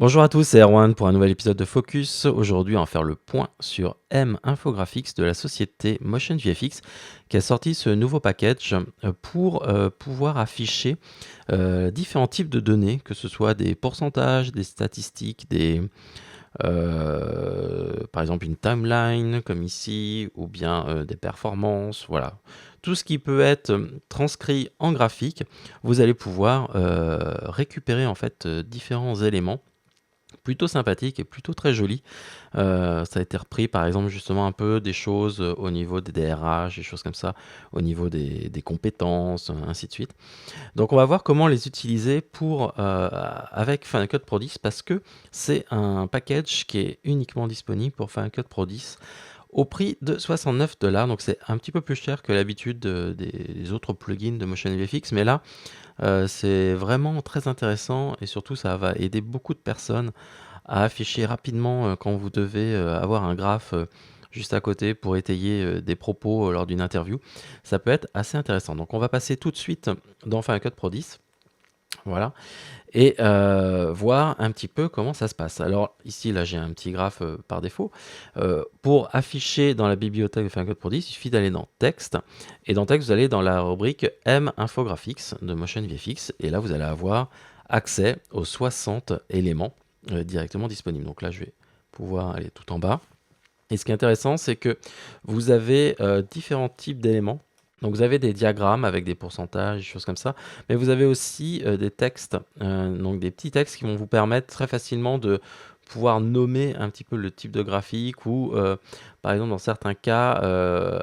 Bonjour à tous, c'est Erwan pour un nouvel épisode de Focus. Aujourd'hui, on va faire le point sur M Infographics de la société Motion VFX qui a sorti ce nouveau package pour pouvoir afficher différents types de données, que ce soit des pourcentages, des statistiques, par exemple une timeline comme ici, ou bien des performances, voilà. Tout ce qui peut être transcrit en graphique, vous allez pouvoir récupérer en fait différents éléments plutôt sympathique et plutôt très joli. Ça a été repris par exemple justement un peu des choses au niveau des DRH, des choses comme ça, au niveau des compétences, ainsi de suite. Donc on va voir comment les utiliser avec Final Cut Pro 10 parce que c'est un package qui est uniquement disponible pour Final Cut Pro 10 au prix de 69 $. Donc c'est un petit peu plus cher que l'habitude des autres plugins de Motion VFX, mais là c'est vraiment très intéressant et surtout ça va aider beaucoup de personnes à afficher rapidement quand vous devez avoir un graphe juste à côté pour étayer des propos lors d'une interview. Ça peut être assez intéressant. Donc on va passer tout de suite dans Final Cut Pro 10. Voilà. Et voir un petit peu comment ça se passe. Alors ici, là, j'ai un petit graphe par défaut. Pour afficher dans la bibliothèque de Final Cut Pro 10, il suffit d'aller dans Texte. Et dans Texte, vous allez dans la rubrique M Infographics de Motion VFX. Et là, vous allez avoir accès aux 60 éléments directement disponibles. Donc là, je vais pouvoir aller tout en bas. Et ce qui est intéressant, c'est que vous avez différents types d'éléments. Donc vous avez des diagrammes avec des pourcentages, des choses comme ça, mais vous avez aussi des textes, donc des petits textes qui vont vous permettre très facilement de pouvoir nommer un petit peu le type de graphique ou, par exemple, dans certains cas,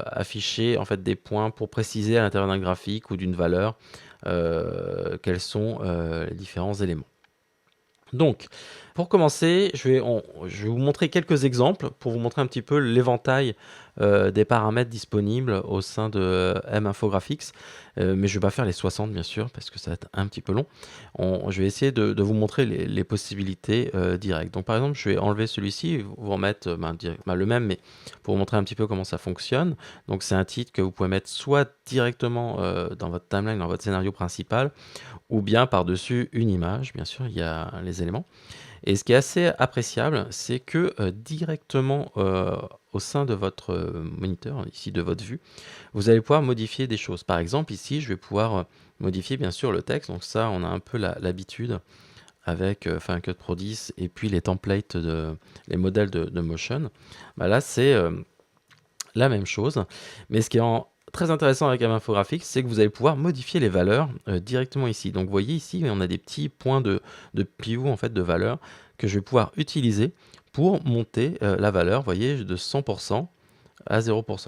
afficher en fait des points pour préciser à l'intérieur d'un graphique ou d'une valeur quels sont les différents éléments. Donc, pour commencer, je vais vous montrer quelques exemples pour vous montrer un petit peu l'éventail des paramètres disponibles au sein de M Infographics. Mais je ne vais pas faire les 60 bien sûr parce que ça va être un petit peu long. Je vais essayer de vous montrer les possibilités directes. Donc par exemple, je vais enlever celui-ci, vous remettre le même, mais pour vous montrer un petit peu comment ça fonctionne. Donc c'est un titre que vous pouvez mettre soit directement dans votre timeline, dans votre scénario principal, ou bien par-dessus une image, bien sûr, il y a les éléments. Et ce qui est assez appréciable, c'est que directement au sein de votre moniteur, ici de votre vue, vous allez pouvoir modifier des choses. Par exemple, ici, je vais pouvoir modifier bien sûr le texte. Donc ça, on a un peu l'habitude avec Final Cut Pro 10 et puis les templates, les modèles de Motion. Bah là, c'est la même chose. Mais ce qui est très intéressant avec un infographique, c'est que vous allez pouvoir modifier les valeurs directement ici. Donc vous voyez ici, on a des petits points de pivot en fait de valeur que je vais pouvoir utiliser pour monter la valeur, vous voyez, de 100% à 0%.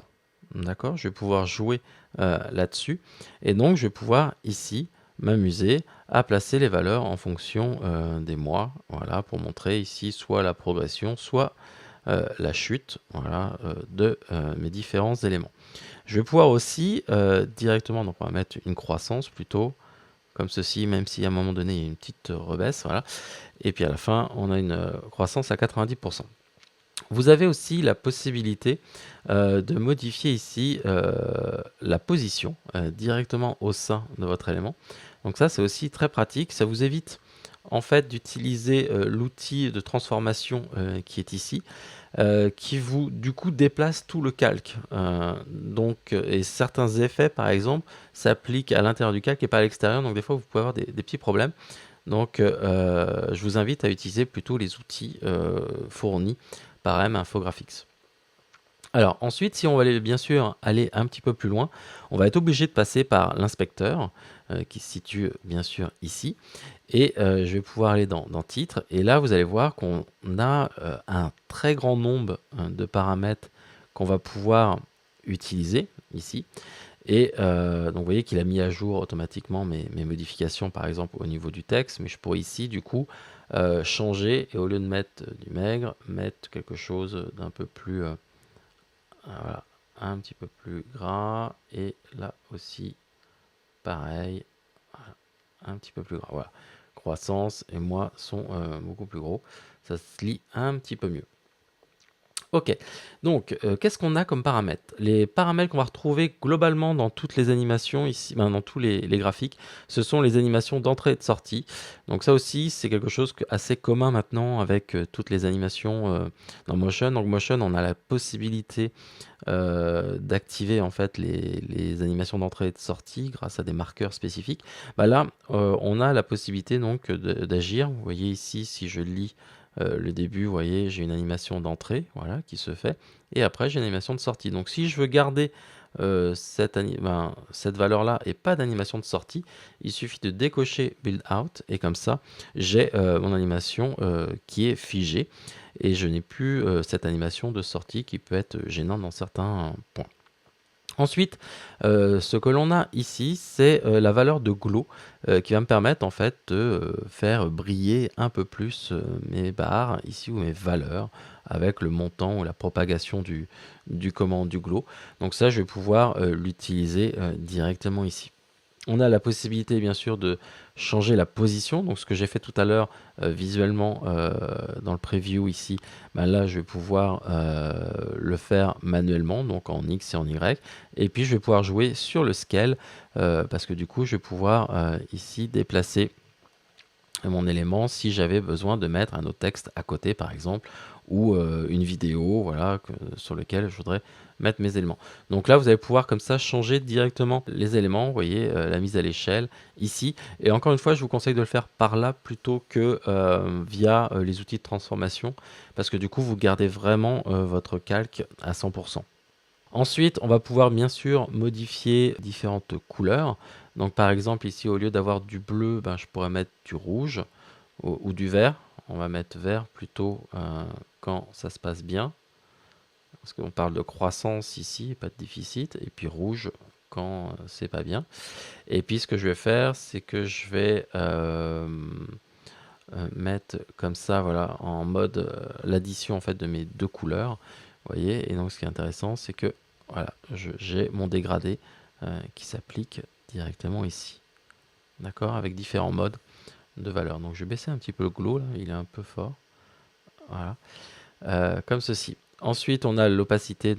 D'accord? Je vais pouvoir jouer là-dessus. Et donc je vais pouvoir ici m'amuser à placer les valeurs en fonction des mois. Voilà, pour montrer ici soit la progression, soit la chute, voilà, de mes différents éléments. Je vais pouvoir aussi directement, donc on va mettre une croissance plutôt, comme ceci, même si à un moment donné il y a une petite rebaisse, voilà. Et puis à la fin, on a une croissance à 90%. Vous avez aussi la possibilité de modifier ici la position directement au sein de votre élément. Donc ça, c'est aussi très pratique. Ça vous évite en fait d'utiliser l'outil de transformation qui est ici, qui vous du coup déplace tout le calque. Et certains effets, par exemple, s'appliquent à l'intérieur du calque et pas à l'extérieur. Donc des fois, vous pouvez avoir des petits problèmes. Donc, je vous invite à utiliser plutôt les outils fournis par M Infographics. Alors ensuite, si on va bien sûr aller un petit peu plus loin, on va être obligé de passer par l'inspecteur qui se situe bien sûr ici. Et je vais pouvoir aller dans Titre. Et là, vous allez voir qu'on a un très grand nombre de paramètres qu'on va pouvoir utiliser ici. Et donc vous voyez qu'il a mis à jour automatiquement mes modifications, par exemple au niveau du texte, mais je pourrais ici du coup changer et au lieu de mettre du maigre, mettre quelque chose d'un peu plus, voilà, un petit peu plus gras, et là aussi pareil, voilà, un petit peu plus gras. Voilà, croissance et moi sont beaucoup plus gros, ça se lit un petit peu mieux. OK. Donc, qu'est-ce qu'on a comme paramètres? Les paramètres qu'on va retrouver globalement dans toutes les animations ici, ben, dans tous les graphiques, ce sont les animations d'entrée et de sortie. Donc ça aussi, c'est quelque chose assez commun maintenant avec toutes les animations dans Motion. Donc Motion, on a la possibilité d'activer en fait les animations d'entrée et de sortie grâce à des marqueurs spécifiques. Bah là, on a la possibilité donc d'agir. Vous voyez ici, si je lis le début, vous voyez, j'ai une animation d'entrée, voilà, qui se fait, et après j'ai une animation de sortie. Donc si je veux garder cette valeur-là et pas d'animation de sortie, il suffit de décocher Build Out, et comme ça, j'ai mon animation qui est figée, et je n'ai plus cette animation de sortie qui peut être gênante dans certains points. Ensuite, ce que l'on a ici, c'est la valeur de glow qui va me permettre en fait de faire briller un peu plus mes barres ici ou mes valeurs avec le montant ou la propagation du glow. Donc ça, je vais pouvoir l'utiliser directement ici. On a la possibilité bien sûr de changer la position, donc ce que j'ai fait tout à l'heure visuellement dans le preview ici, ben là je vais pouvoir le faire manuellement, donc en X et en Y, et puis je vais pouvoir jouer sur le scale, parce que du coup je vais pouvoir ici déplacer mon élément si j'avais besoin de mettre un autre texte à côté par exemple, ou une vidéo voilà, sur lequel je voudrais mettre mes éléments. Donc là vous allez pouvoir comme ça changer directement les éléments, vous voyez la mise à l'échelle ici, et encore une fois je vous conseille de le faire par là plutôt que via les outils de transformation, parce que du coup vous gardez vraiment votre calque à 100%. Ensuite, on va pouvoir bien sûr modifier différentes couleurs. Donc par exemple ici, au lieu d'avoir du bleu, ben, je pourrais mettre du rouge ou du vert. On va mettre vert plutôt quand ça se passe bien, parce qu'on parle de croissance ici, pas de déficit, et puis rouge quand c'est pas bien. Et puis ce que je vais faire, c'est que je vais mettre comme ça, voilà, en mode l'addition en fait de mes deux couleurs. Vous voyez, et donc ce qui est intéressant, c'est que voilà, j'ai mon dégradé qui s'applique directement ici. D'accord, avec différents modes de valeur. Donc je vais baisser un petit peu le glow, là, il est un peu fort. Voilà, comme ceci. Ensuite, on a l'opacité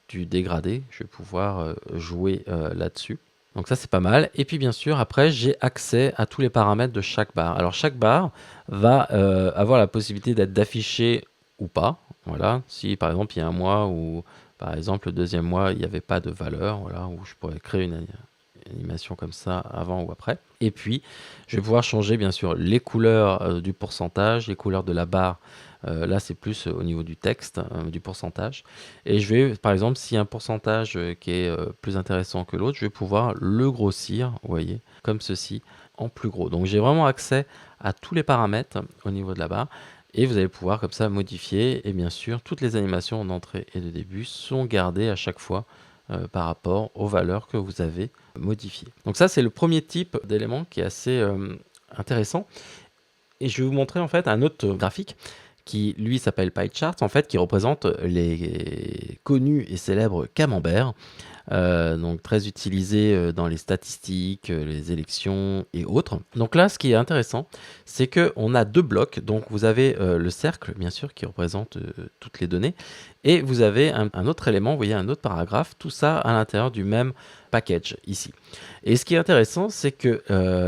du dégradé. Je vais pouvoir jouer là-dessus. Donc ça, c'est pas mal. Et puis bien sûr, après, j'ai accès à tous les paramètres de chaque barre. Alors chaque barre va avoir la possibilité d'être d'afficher ou pas. Voilà, si par exemple il y a un mois où, par exemple, le deuxième mois, il n'y avait pas de valeur, voilà, où je pourrais créer une animation comme ça avant ou après. Et puis, je vais pouvoir changer bien sûr les couleurs du pourcentage, les couleurs de la barre. Là, c'est plus au niveau du texte, du pourcentage. Et je vais, par exemple, s'il y a un pourcentage qui est plus intéressant que l'autre, je vais pouvoir le grossir, vous voyez, comme ceci, en plus gros. Donc, j'ai vraiment accès à tous les paramètres au niveau de la barre. Et vous allez pouvoir comme ça modifier. Et bien sûr, toutes les animations d'entrée et de début sont gardées à chaque fois par rapport aux valeurs que vous avez modifiées. Donc ça, c'est le premier type d'élément qui est assez intéressant. Et je vais vous montrer en fait un autre graphique qui lui s'appelle PyChart, en fait, qui représente les connus et célèbres camemberts, donc très utilisés dans les statistiques, les élections et autres. Donc là, ce qui est intéressant, c'est qu'on a deux blocs. Donc vous avez le cercle, bien sûr, qui représente toutes les données, et vous avez un autre élément, vous voyez, un autre paragraphe, tout ça à l'intérieur du même package ici. Et ce qui est intéressant, c'est que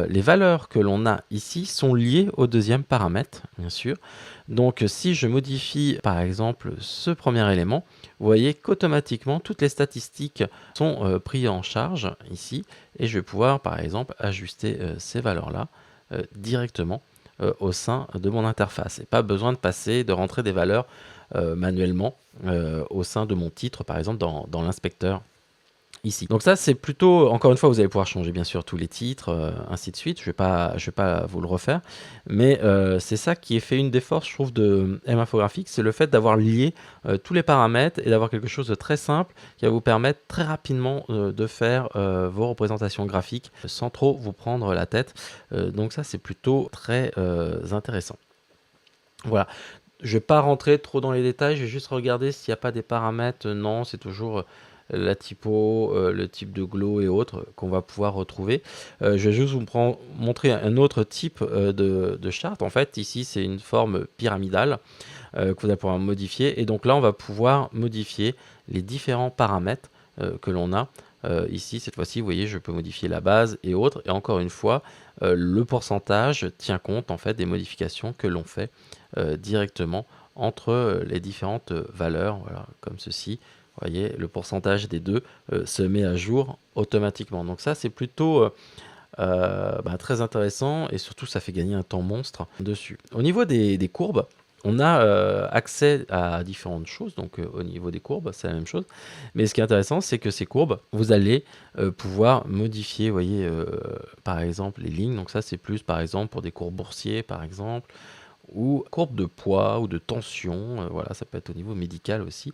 les valeurs que l'on a ici sont liées au deuxième paramètre, bien sûr. Donc si je modifie par exemple ce premier élément, vous voyez qu'automatiquement toutes les statistiques sont prises en charge ici, et je vais pouvoir par exemple ajuster ces valeurs-là directement au sein de mon interface. Et pas besoin de rentrer des valeurs manuellement au sein de mon titre, par exemple dans l'inspecteur ici. Donc ça, c'est plutôt, encore une fois, vous allez pouvoir changer bien sûr tous les titres, ainsi de suite. Je vais pas vous le refaire, mais c'est ça qui est fait une des forces, je trouve, de M-Infographics, c'est le fait d'avoir lié tous les paramètres et d'avoir quelque chose de très simple qui va vous permettre très rapidement de faire vos représentations graphiques sans trop vous prendre la tête. Donc ça, c'est plutôt très intéressant. Voilà. Je ne vais pas rentrer trop dans les détails, je vais juste regarder s'il n'y a pas des paramètres. Non, c'est toujours la typo, le type de glow et autres qu'on va pouvoir retrouver. Je vais juste vous montrer un autre type de charte. En fait, ici, c'est une forme pyramidale. que vous allez pouvoir modifier. Et donc là, on va pouvoir modifier les différents paramètres que l'on a. Ici, cette fois-ci, vous voyez, je peux modifier la base et autres. Et encore une fois, le pourcentage tient compte en fait des modifications que l'on fait directement entre les différentes valeurs, voilà, comme ceci. Vous voyez, le pourcentage des deux se met à jour automatiquement. Donc ça, c'est plutôt très intéressant et surtout, ça fait gagner un temps monstre dessus. Au niveau des courbes, on a accès à différentes choses. Donc au niveau des courbes, c'est la même chose. Mais ce qui est intéressant, c'est que ces courbes, vous allez pouvoir modifier, vous voyez, par exemple, les lignes. Donc ça, c'est plus, par exemple, pour des cours boursiers, par exemple, ou courbe de poids ou de tension, voilà, ça peut être au niveau médical aussi,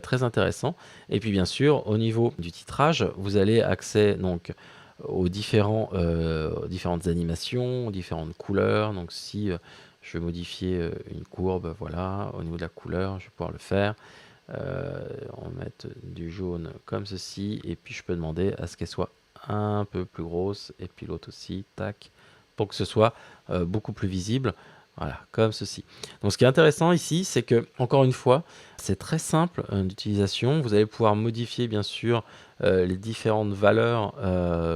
très intéressant. Et puis bien sûr, au niveau du titrage, vous avez accès donc aux différentes animations, aux différentes couleurs. Donc si je veux modifier une courbe, voilà, au niveau de la couleur, je vais pouvoir le faire. On va mettre du jaune comme ceci, et puis je peux demander à ce qu'elle soit un peu plus grosse, et puis l'autre aussi, tac, pour que ce soit beaucoup plus visible. Voilà, comme ceci. Donc ce qui est intéressant ici, c'est que, encore une fois, c'est très simple d'utilisation. Vous allez pouvoir modifier, bien sûr, les différentes valeurs,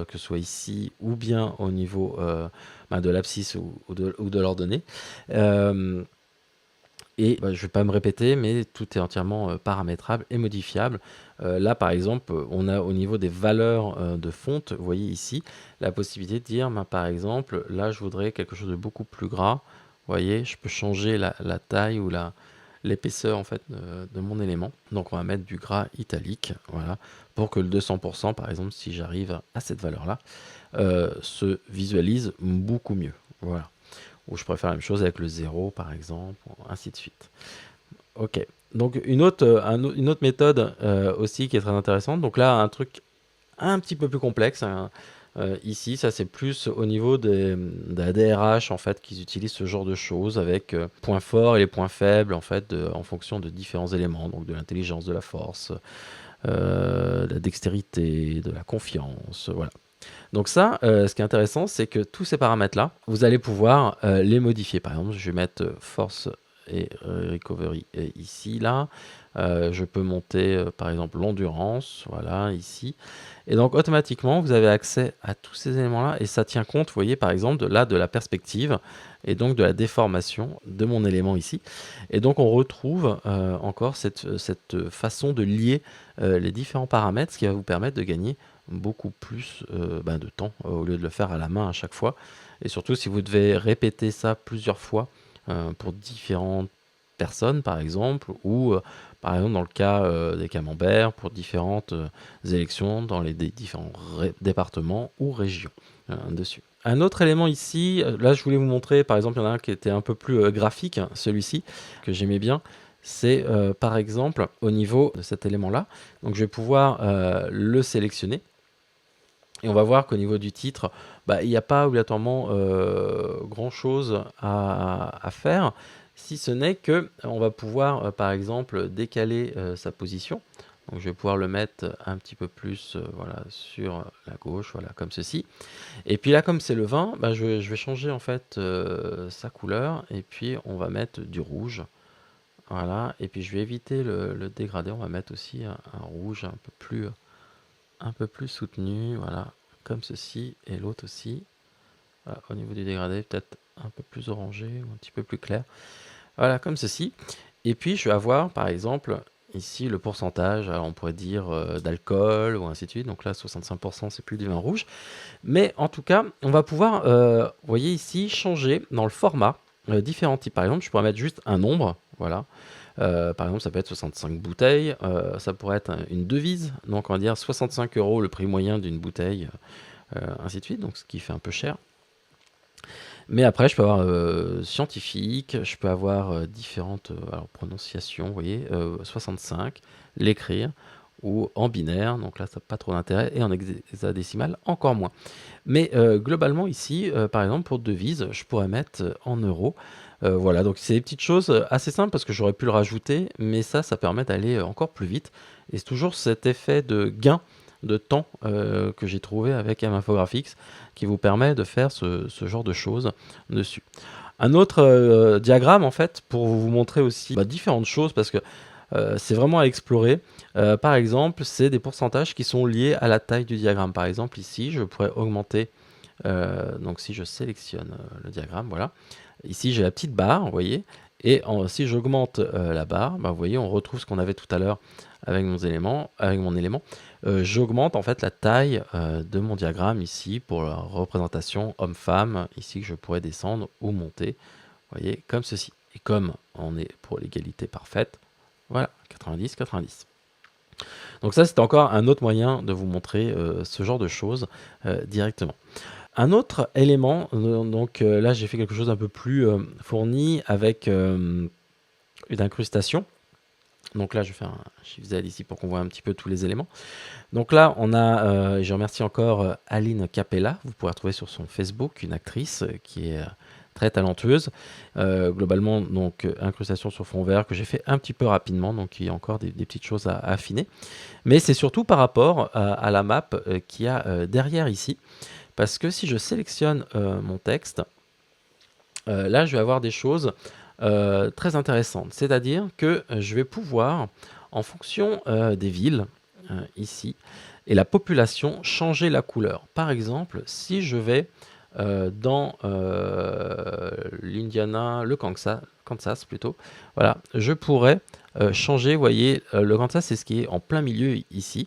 que ce soit ici ou bien au niveau de l'abscisse ou de l'ordonnée. Euh, et je ne vais pas me répéter, mais tout est entièrement paramétrable et modifiable. Là, par exemple, on a au niveau des valeurs de fonte, vous voyez ici, la possibilité de dire, par exemple, là, je voudrais quelque chose de beaucoup plus gras. Vous voyez, je peux changer la taille ou l'épaisseur en fait de mon élément. Donc, on va mettre du gras italique, voilà, pour que le 200%, par exemple, si j'arrive à cette valeur-là, se visualise beaucoup mieux. Voilà. Ou je pourrais faire la même chose avec le 0 par exemple, ainsi de suite. Ok. Donc une autre méthode aussi qui est très intéressante. Donc là, un truc un petit peu plus complexe, hein. Ici, ça c'est plus au niveau de la DRH en fait qu'ils utilisent ce genre de choses avec points forts et les points faibles en fait en fonction de différents éléments, donc de l'intelligence, de la force, de la dextérité, de la confiance, voilà. Donc ça, ce qui est intéressant, c'est que tous ces paramètres-là, vous allez pouvoir les modifier. Par exemple, je vais mettre force et recovery ici, là. Je peux monter, par exemple, l'endurance, voilà, ici. Et donc, automatiquement, vous avez accès à tous ces éléments-là. Et ça tient compte, vous voyez, par exemple, de la perspective et donc de la déformation de mon élément ici. Et donc, on retrouve encore cette façon de lier les différents paramètres, ce qui va vous permettre de gagner beaucoup plus de temps au lieu de le faire à la main à chaque fois. Et surtout, si vous devez répéter ça plusieurs fois pour différentes personnes, par exemple, ou par exemple dans le cas des camemberts, pour différentes élections dans les différents départements ou régions dessus. Un autre élément ici, là je voulais vous montrer, par exemple, il y en a un qui était un peu plus graphique, celui-ci, que j'aimais bien. C'est par exemple au niveau de cet élément-là. Donc je vais pouvoir le sélectionner. Et on va voir qu'au niveau du titre, il n'y a pas obligatoirement grand-chose à faire, si ce n'est que on va pouvoir, par exemple, décaler sa position. Donc, je vais pouvoir le mettre un petit peu plus voilà, sur la gauche, voilà, comme ceci. Et puis là, comme c'est le vin, je vais changer en fait sa couleur. Et puis, on va mettre du rouge. Voilà. Et puis, je vais éviter le dégradé. On va mettre aussi un rouge un peu plus soutenu, voilà, comme ceci, et l'autre aussi. Voilà, au niveau du dégradé, peut-être un peu plus orangé ou un petit peu plus clair. Voilà, comme ceci. Et puis, je vais avoir, par exemple, ici le pourcentage, alors on pourrait dire d'alcool ou ainsi de suite. Donc là, 65%, c'est plus du vin rouge. Mais en tout cas, on va pouvoir, vous voyez ici, changer dans le format différents types. Par exemple, je pourrais mettre juste un nombre, voilà. Par exemple, ça peut être 65 bouteilles, ça pourrait être une devise, donc on va dire 65 € le prix moyen d'une bouteille, ainsi de suite, donc ce qui fait un peu cher. Mais après, je peux avoir scientifique, je peux avoir différentes prononciations, vous voyez, 65, l'écrire, ou en binaire, donc là ça n'a pas trop d'intérêt, et en hexadécimal encore moins. Mais globalement ici, par exemple pour devise, je pourrais mettre en euros. Voilà, donc c'est des petites choses assez simples parce que j'aurais pu le rajouter, mais ça permet d'aller encore plus vite. Et c'est toujours cet effet de gain de temps que j'ai trouvé avec M-Infographics qui vous permet de faire ce genre de choses dessus. Un autre diagramme, en fait, pour vous montrer aussi différentes choses, parce que c'est vraiment à explorer. Par exemple, c'est des pourcentages qui sont liés à la taille du diagramme. Par exemple, ici, je pourrais augmenter, donc si je sélectionne le diagramme, voilà. Ici, j'ai la petite barre, vous voyez, et si j'augmente la barre, vous voyez, on retrouve ce qu'on avait tout à l'heure avec mon élément. J'augmente en fait la taille de mon diagramme ici pour la représentation homme-femme, ici que je pourrais descendre ou monter, vous voyez, comme ceci. Et comme on est pour l'égalité parfaite, voilà, 90-90. Donc ça, c'est encore un autre moyen de vous montrer ce genre de choses directement. Un autre élément, donc là j'ai fait quelque chose d'un peu plus fourni avec une incrustation. Donc là je vais faire un Shift Z ici pour qu'on voit un petit peu tous les éléments. Donc là on a, je remercie encore Aline Capella, vous pourrez retrouver sur son Facebook, une actrice qui est très talentueuse. Globalement, donc incrustation sur fond vert que j'ai fait un petit peu rapidement, donc il y a encore des petites choses à affiner. Mais c'est surtout par rapport à la map qu'il y a derrière ici. Parce que si je sélectionne mon texte, là je vais avoir des choses très intéressantes. C'est-à-dire que je vais pouvoir, en fonction des villes, ici, et la population, changer la couleur. Par exemple, si je vais dans l'Indiana, le Kansas plutôt, voilà, je pourrais changer, vous voyez, le Kansas c'est ce qui est en plein milieu ici,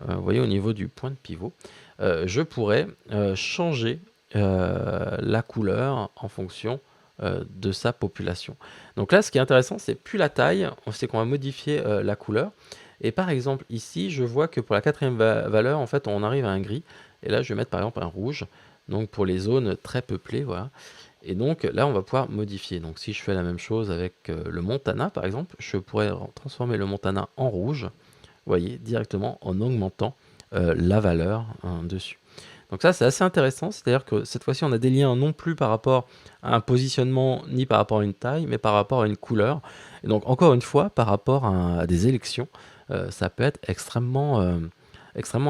vous voyez au niveau du point de pivot, je pourrais changer la couleur en fonction de sa population. Donc là, ce qui est intéressant, c'est plus la taille, c'est qu'on va modifier la couleur. Et par exemple, ici, je vois que pour la quatrième valeur, en fait, on arrive à un gris. Et là, je vais mettre par exemple un rouge, donc pour les zones très peuplées, voilà. Et donc là, on va pouvoir modifier. Donc si je fais la même chose avec le Montana, par exemple, je pourrais transformer le Montana en rouge, vous voyez, directement en augmentant la valeur dessus. Donc ça, c'est assez intéressant, c'est-à-dire que cette fois-ci, on a des liens non plus par rapport à un positionnement, ni par rapport à une taille, mais par rapport à une couleur. Et donc, encore une fois, par rapport à des élections, ça peut être extrêmement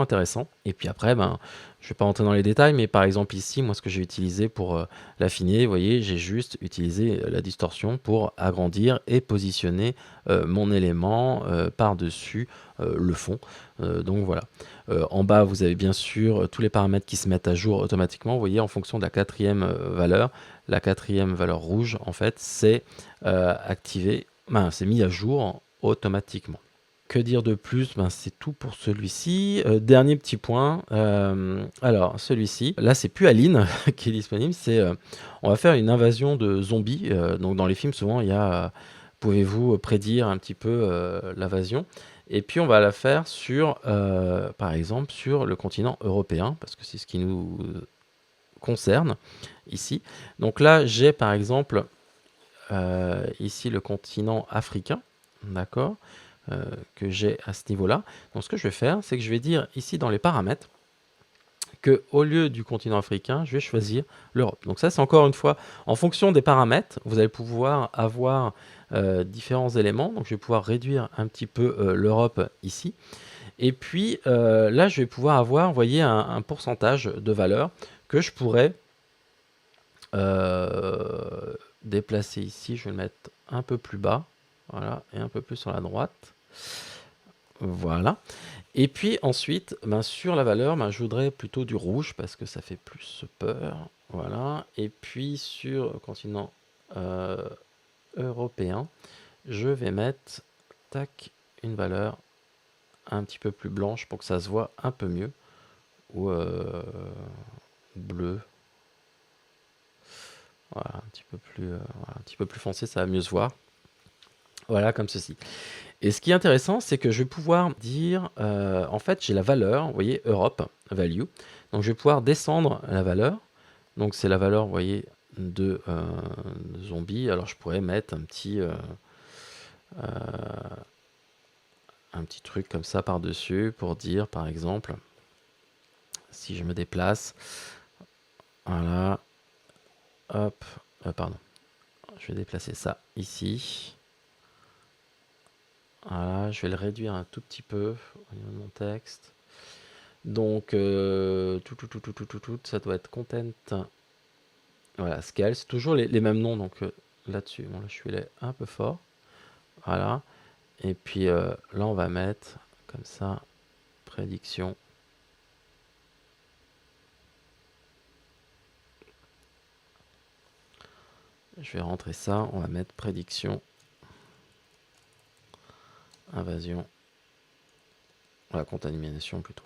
intéressant. Et puis après, je ne vais pas rentrer dans les détails, mais par exemple ici, moi, ce que j'ai utilisé pour l'affiner, vous voyez, j'ai juste utilisé la distorsion pour agrandir et positionner mon élément par-dessus le fond. Donc voilà. En bas, vous avez bien sûr tous les paramètres qui se mettent à jour automatiquement. Vous voyez, en fonction de la quatrième valeur, la quatrième valeur rouge, en fait, c'est activé, c'est mis à jour automatiquement. Que dire de plus? C'est tout pour celui-ci. Dernier petit point. Alors, celui-ci, là, c'est plus Aline qui est disponible. On va faire une invasion de zombies. Donc, dans les films, souvent, il y a pouvez-vous prédire un petit peu l'invasion? Et puis, on va la faire sur, par exemple, sur le continent européen, parce que c'est ce qui nous concerne ici. Donc là, j'ai par exemple ici le continent africain, d'accord, que j'ai à ce niveau-là. Donc ce que je vais faire, c'est que je vais dire ici dans les paramètres que au lieu du continent africain, je vais choisir l'Europe. Donc ça, c'est encore une fois, en fonction des paramètres, vous allez pouvoir avoir différents éléments. Donc je vais pouvoir réduire un petit peu l'Europe ici. Et puis là, je vais pouvoir avoir, vous voyez, un pourcentage de valeur que je pourrais déplacer ici. Je vais le mettre un peu plus bas, voilà, et un peu plus sur la droite. Voilà. Et puis ensuite, sur la valeur, je voudrais plutôt du rouge parce que ça fait plus peur. Voilà. Et puis sur le continent européen, je vais mettre tac, une valeur un petit peu plus blanche pour que ça se voit un peu mieux. Ou bleu. Voilà, un petit peu plus foncé, ça va mieux se voir. Voilà, comme ceci. Et ce qui est intéressant, c'est que je vais pouvoir dire, en fait, j'ai la valeur, vous voyez, Europe, value. Donc, je vais pouvoir descendre la valeur. Donc, c'est la valeur, vous voyez, de zombie. Alors, je pourrais mettre un petit truc comme ça par-dessus pour dire, par exemple, si je me déplace, voilà, hop, pardon, je vais déplacer ça ici. Voilà, je vais le réduire un tout petit peu au niveau de mon texte. Donc, ça doit être content Voilà, scale, c'est toujours les mêmes noms, donc là-dessus, bon, là je suis allé un peu fort. Voilà. Et puis là, on va mettre comme ça, prédiction. Je vais rentrer ça, on va mettre prédiction, invasion, voilà, contamination plutôt.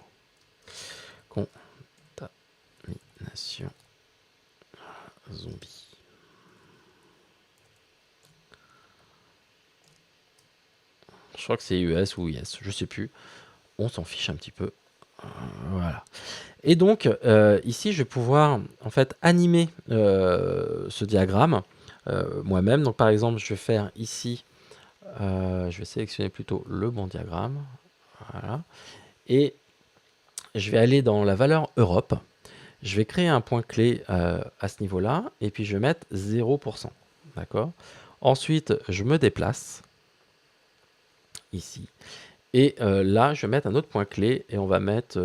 Contamination, zombie. Je crois que c'est US ou IS, je sais plus. On s'en fiche un petit peu. Voilà. Et donc, ici, je vais pouvoir en fait animer ce diagramme moi-même. Donc, par exemple, je vais faire ici, je vais sélectionner plutôt le bon diagramme. Voilà. Et je vais aller dans la valeur Europe. Je vais créer un point clé à ce niveau-là. Et puis, je vais mettre 0%. D'accord. Ensuite, je me déplace ici. Et là, je vais mettre un autre point clé et on va mettre,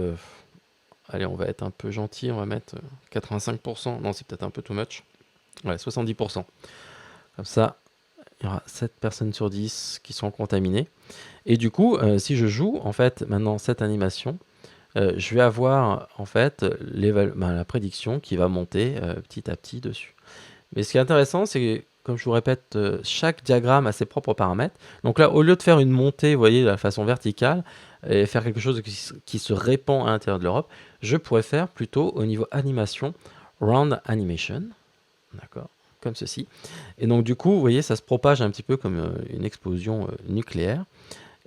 allez, on va être un peu gentil, on va mettre 85%. Non, c'est peut-être un peu too much. Ouais, 70%. Comme ça, il y aura 7 personnes sur 10 qui sont contaminées. Et du coup, si je joue, en fait, maintenant cette animation, je vais avoir, en fait, la prédiction qui va monter petit à petit dessus. Mais ce qui est intéressant, c'est que, comme je vous répète, chaque diagramme a ses propres paramètres. Donc là, au lieu de faire une montée, vous voyez, de la façon verticale, et faire quelque chose qui se répand à l'intérieur de l'Europe, je pourrais faire plutôt au niveau animation, round animation, d'accord, comme ceci. Et donc du coup, vous voyez, ça se propage un petit peu comme une explosion nucléaire.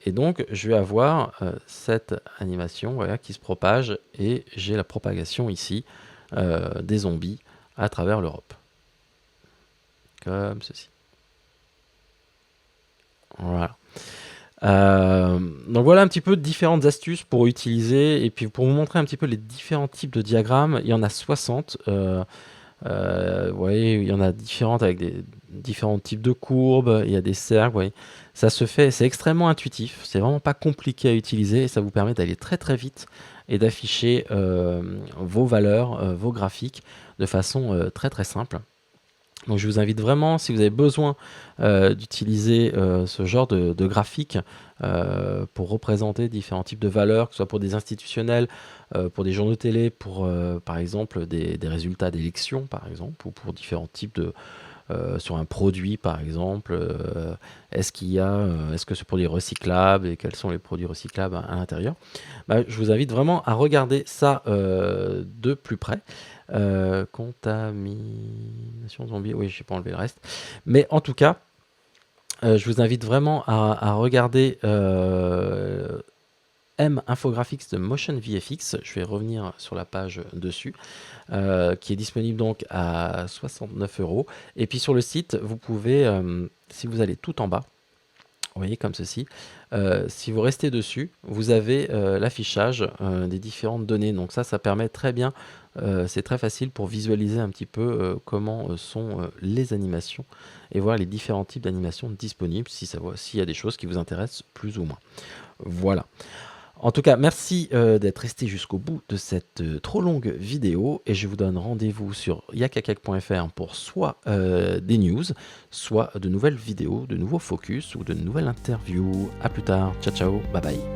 Et donc, je vais avoir cette animation, voilà, qui se propage, et j'ai la propagation ici des zombies à travers l'Europe. Comme ceci. Voilà. Donc voilà un petit peu différentes astuces pour utiliser et puis pour vous montrer un petit peu les différents types de diagrammes. Il y en a 60. Vous voyez, il y en a différentes avec des différents types de courbes. Il y a des cercles. Vous voyez. Ça se fait, c'est extrêmement intuitif. C'est vraiment pas compliqué à utiliser et ça vous permet d'aller très très vite et d'afficher vos valeurs, vos graphiques de façon très très simple. Donc je vous invite vraiment, si vous avez besoin d'utiliser ce genre de graphique pour représenter différents types de valeurs, que ce soit pour des institutionnels, pour des journaux télé, pour par exemple des résultats d'élections, par exemple, ou pour différents types de... sur un produit, par exemple, est-ce que ce produit est recyclable et quels sont les produits recyclables à l'intérieur. Je vous invite vraiment à regarder ça de plus près. Contamination zombie, oui, je n'ai pas enlevé le reste. Mais en tout cas, je vous invite vraiment à regarder M Infographics de Motion VFX. Je vais revenir sur la page dessus, qui est disponible donc à 69 €. Et puis sur le site, vous pouvez, si vous allez tout en bas, vous voyez comme ceci, si vous restez dessus, vous avez l'affichage des différentes données. Donc ça permet très bien, c'est très facile pour visualiser un petit peu comment sont les animations et voir les différents types d'animations disponibles, s'il y a des choses qui vous intéressent plus ou moins. Voilà. En tout cas, merci d'être resté jusqu'au bout de cette trop longue vidéo et je vous donne rendez-vous sur yakakak.fr pour soit des news, soit de nouvelles vidéos, de nouveaux focus ou de nouvelles interviews. À plus tard, ciao ciao, bye bye.